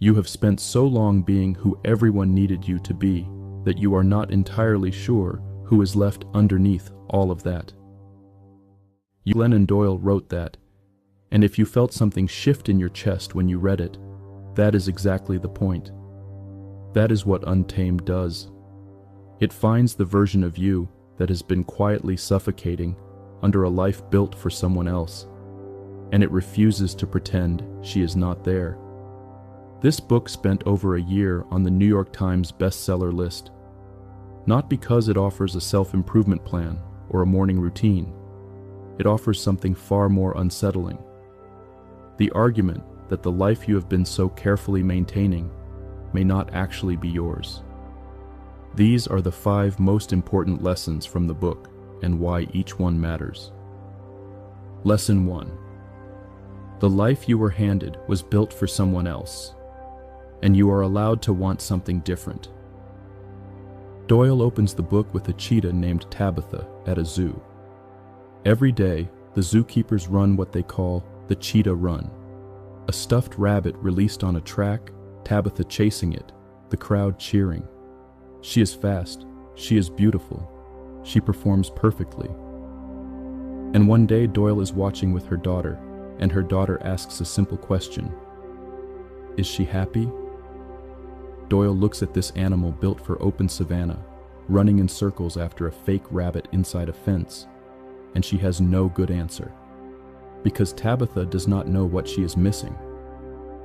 You have spent so long being who everyone needed you to be that you are not entirely sure who is left underneath all of that. Glennon Doyle wrote that, and if you felt something shift in your chest when you read it, that is exactly the point. That is what Untamed does. It finds the version of you that has been quietly suffocating under a life built for someone else, and it refuses to pretend she is not there. This book spent over a year on the New York Times bestseller list, not because it offers a self-improvement plan or a morning routine. It offers something far more unsettling. The argument that the life you have been so carefully maintaining may not actually be yours. These are the 5 most important lessons from the book and why each one matters. Lesson 1. The life you were handed was built for someone else, and you are allowed to want something different. Doyle opens the book with a cheetah named Tabitha at a zoo. Every day, the zookeepers run what they call the cheetah run. A stuffed rabbit released on a track, Tabitha chasing it, the crowd cheering. She is fast, she is beautiful, she performs perfectly. And one day Doyle is watching with her daughter, and her daughter asks a simple question. Is she happy? Doyle looks at this animal built for open savanna, running in circles after a fake rabbit inside a fence, and she has no good answer. Because Tabitha does not know what she is missing.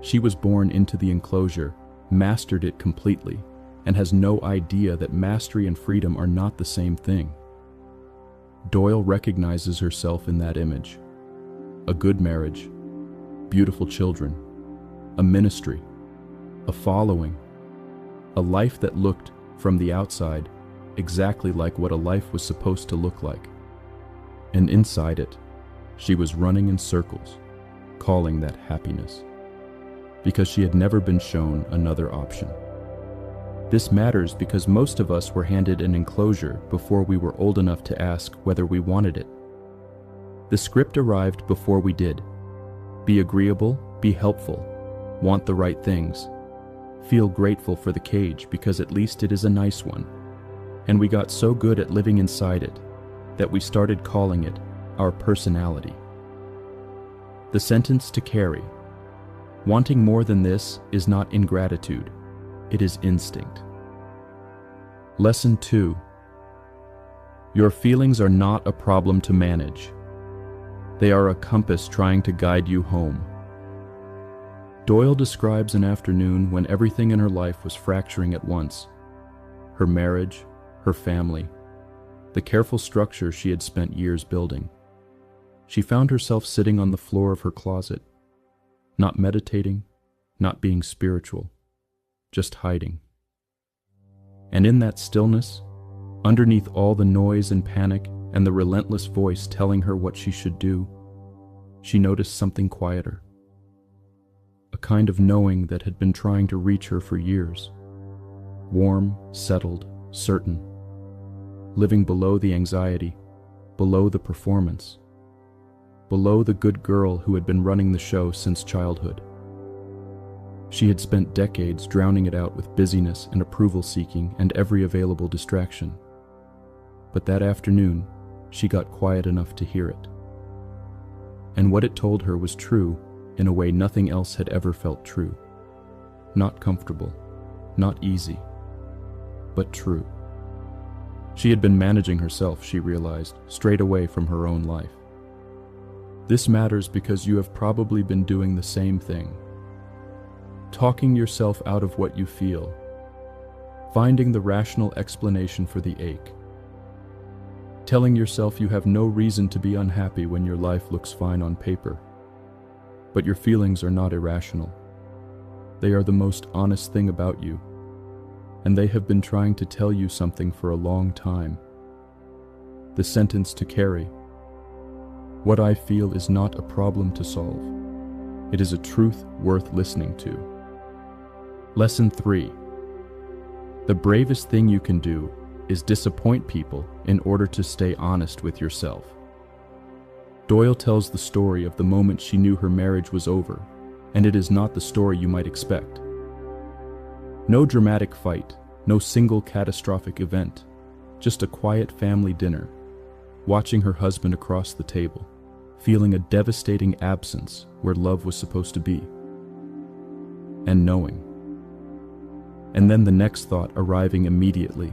She was born into the enclosure, mastered it completely, and has no idea that mastery and freedom are not the same thing. Doyle recognizes herself in that image. A good marriage, beautiful children, a ministry, a following, a life that looked, from the outside, exactly like what a life was supposed to look like. And inside it, she was running in circles, calling that happiness, because she had never been shown another option. This matters because most of us were handed an enclosure before we were old enough to ask whether we wanted it. The script arrived before we did. Be agreeable, be helpful, want the right things, feel grateful for the cage because at least it is a nice one. And we got so good at living inside it that we started calling it our personality. The sentence to carry. Wanting more than this is not ingratitude, it is instinct. Lesson 2. Your feelings are not a problem to manage. They are a compass trying to guide you home. Doyle describes an afternoon when everything in her life was fracturing at once. Her marriage, her family, the careful structure she had spent years building. She found herself sitting on the floor of her closet, not meditating, not being spiritual, just hiding. And in that stillness, underneath all the noise and panic and the relentless voice telling her what she should do, she noticed something quieter. A kind of knowing that had been trying to reach her for years. Warm, settled, certain. Living below the anxiety, below the performance, below the good girl who had been running the show since childhood. She had spent decades drowning it out with busyness and approval-seeking and every available distraction. But that afternoon, she got quiet enough to hear it. And what it told her was true in a way nothing else had ever felt true. Not comfortable, not easy, but true. She had been managing herself, she realized, straight away from her own life. This matters because you have probably been doing the same thing. Talking yourself out of what you feel. Finding the rational explanation for the ache. Telling yourself you have no reason to be unhappy when your life looks fine on paper. But your feelings are not irrational. They are the most honest thing about you. And they have been trying to tell you something for a long time. The sentence to carry. What I feel is not a problem to solve. It is a truth worth listening to. Lesson 3. The bravest thing you can do is disappoint people in order to stay honest with yourself. Doyle tells the story of the moment she knew her marriage was over, and it is not the story you might expect. No dramatic fight, no single catastrophic event, just a quiet family dinner, watching her husband across the table, feeling a devastating absence where love was supposed to be, and knowing. And then the next thought arriving immediately,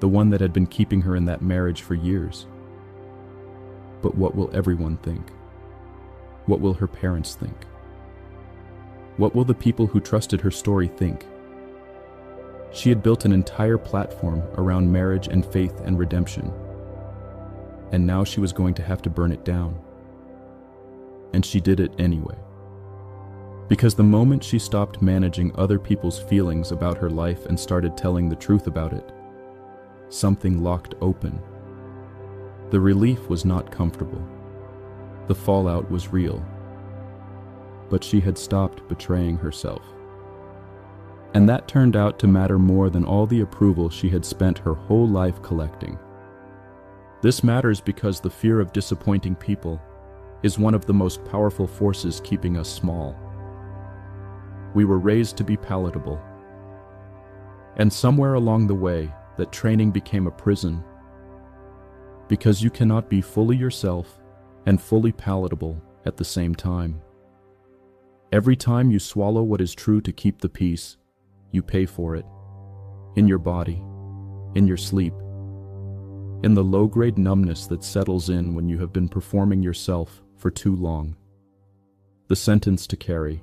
the one that had been keeping her in that marriage for years. But what will everyone think? What will her parents think? What will the people who trusted her story think? She had built an entire platform around marriage and faith and redemption, and now she was going to have to burn it down. And she did it anyway. Because the moment she stopped managing other people's feelings about her life and started telling the truth about it, something locked open. The relief was not comfortable. The fallout was real. But she had stopped betraying herself. And that turned out to matter more than all the approval she had spent her whole life collecting. This matters because the fear of disappointing people is one of the most powerful forces keeping us small. We were raised to be palatable. And somewhere along the way, that training became a prison. Because you cannot be fully yourself and fully palatable at the same time. Every time you swallow what is true to keep the peace, you pay for it. In your body, in your sleep, in the low-grade numbness that settles in when you have been performing yourself for too long. The sentence to carry.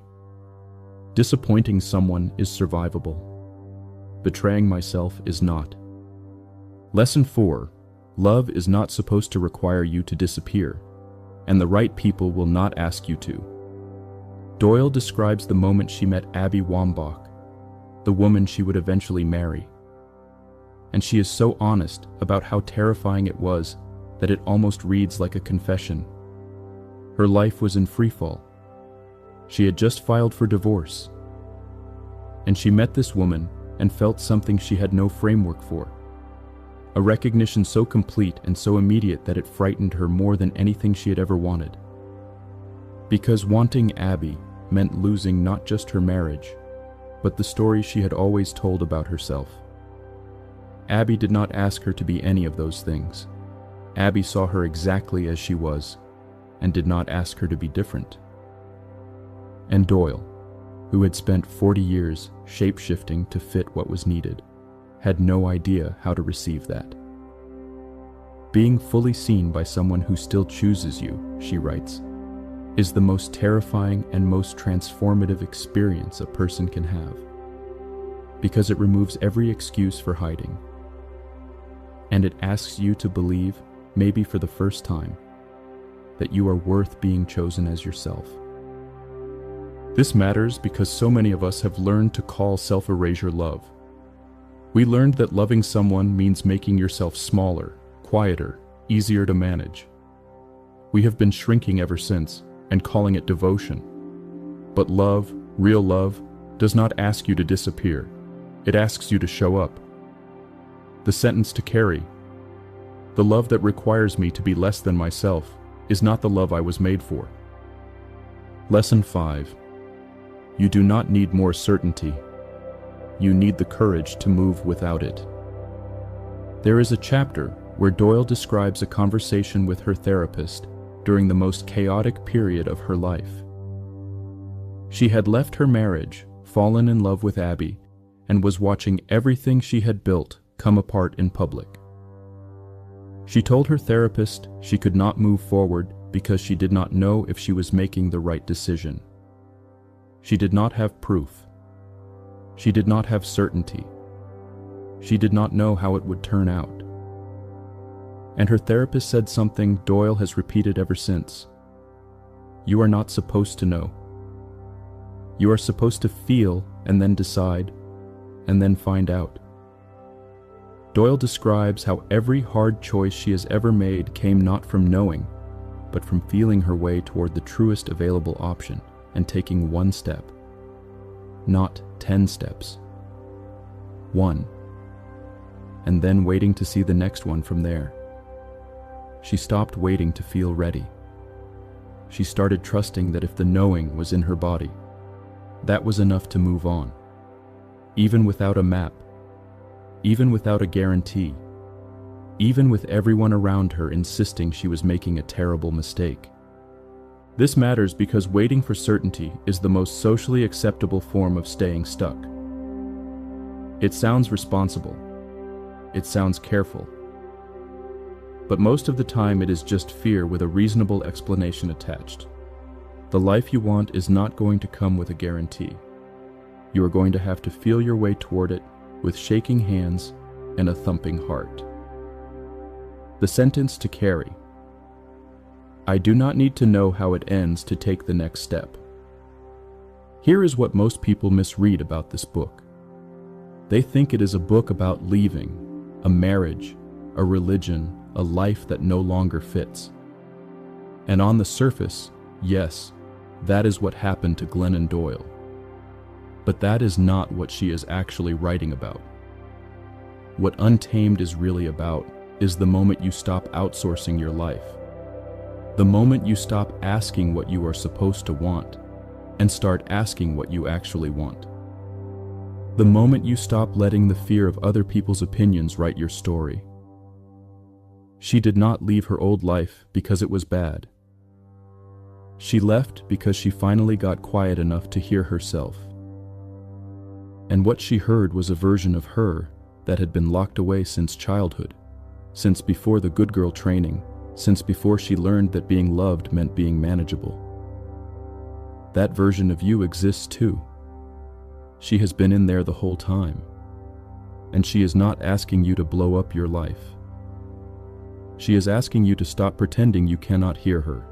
Disappointing someone is survivable. Betraying myself is not. Lesson 4. Love is not supposed to require you to disappear, and the right people will not ask you to. Doyle describes the moment she met Abby Wambach, the woman she would eventually marry. And she is so honest about how terrifying it was that it almost reads like a confession. Her life was in freefall. She had just filed for divorce. And she met this woman and felt something she had no framework for. A recognition so complete and so immediate that it frightened her more than anything she had ever wanted. Because wanting Abby meant losing not just her marriage, but the story she had always told about herself. Abby did not ask her to be any of those things. Abby saw her exactly as she was, and did not ask her to be different. And Doyle, who had spent 40 years shape-shifting to fit what was needed, had no idea how to receive that. Being fully seen by someone who still chooses you, she writes, is the most terrifying and most transformative experience a person can have, because it removes every excuse for hiding. And it asks you to believe, maybe for the first time, that you are worth being chosen as yourself. This matters because so many of us have learned to call self-erasure love. We learned that loving someone means making yourself smaller, quieter, easier to manage. We have been shrinking ever since, and calling it devotion. But love, real love, does not ask you to disappear. It asks you to show up. The sentence to carry. The love that requires me to be less than myself is not the love I was made for. Lesson 5. You do not need more certainty. You need the courage to move without it. There is a chapter where Doyle describes a conversation with her therapist during the most chaotic period of her life. She had left her marriage, fallen in love with Abby, and was watching everything she had built come apart in public. She told her therapist she could not move forward because she did not know if she was making the right decision. She did not have proof. She did not have certainty. She did not know how it would turn out. And her therapist said something Doyle has repeated ever since. You are not supposed to know. You are supposed to feel and then decide, and then find out. Doyle describes how every hard choice she has ever made came not from knowing, but from feeling her way toward the truest available option and taking one step. Not 10 steps. One. And then waiting to see the next one from there. She stopped waiting to feel ready. She started trusting that if the knowing was in her body, that was enough to move on. even without a map, even without a guarantee, even with everyone around her insisting she was making a terrible mistake. This matters because waiting for certainty is the most socially acceptable form of staying stuck. It sounds responsible. It sounds careful. But most of the time it is just fear with a reasonable explanation attached. The life you want is not going to come with a guarantee. You are going to have to feel your way toward it with shaking hands and a thumping heart. The sentence to carry. I do not need to know how it ends to take the next step. Here is what most people misread about this book. They think it is a book about leaving, a marriage, a religion, a life that no longer fits. And on the surface, yes, that is what happened to Glennon Doyle. But that is not what she is actually writing about. What Untamed is really about is the moment you stop outsourcing your life. The moment you stop asking what you are supposed to want and start asking what you actually want. The moment you stop letting the fear of other people's opinions write your story. She did not leave her old life because it was bad. She left because she finally got quiet enough to hear herself. And what she heard was a version of her that had been locked away since childhood, since before the good girl training, since before she learned that being loved meant being manageable. That version of you exists too. She has been in there the whole time. And she is not asking you to blow up your life. She is asking you to stop pretending you cannot hear her.